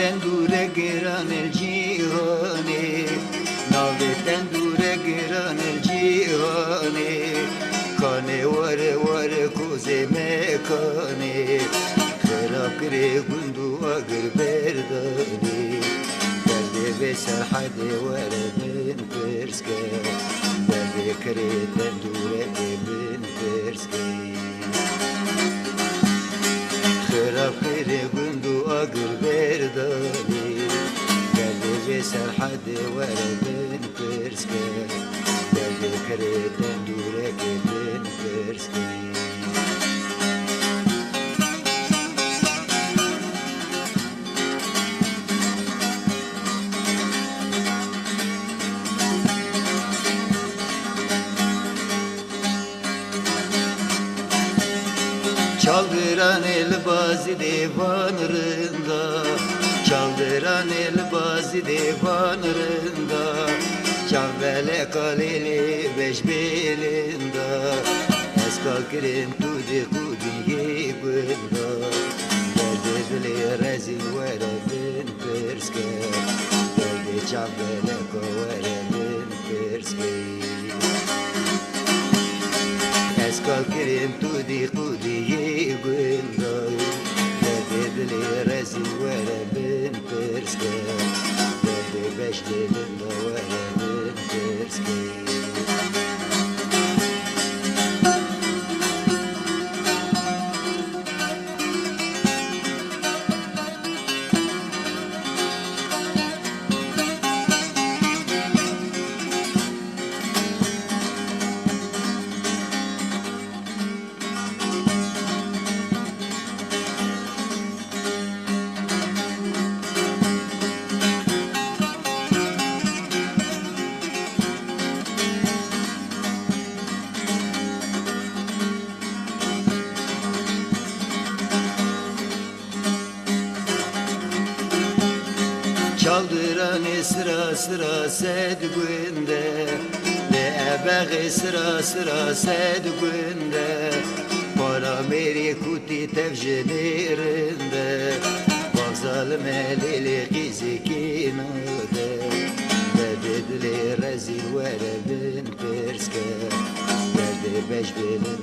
تندور گران الجیهانی ناوی تندور گران الجیهانی کانه وره وره کوزه مکانی خراب کری گندو اگر بردانی درده به سرحد وره من پرسکه درده کری تندور من پرسکه خراب کری گندو اگر بردانی درده به سرحد وره من پرسکه درده کری تندور من پرسکه Çaldıran elbazı divanırında Çaldıran elbazı divanırında Çavvele kalili beş belinde Eskal kirin tudi kudiye bunda Derdi dili rezil vere bin perske Derdi çavvele kovere bin perske Eskal kirin tudi kudiye bunda Derdi dili rezil vere bin perske Derdi beş belinde vere bin perske Çaldıran sıra sıra sedgünde Ve ebeği sıra sıra sedgünde Para meri kuti tevjenirinde Bazalım elili gizikinade Ve dedili rezil vere bin perske Derdi beş belin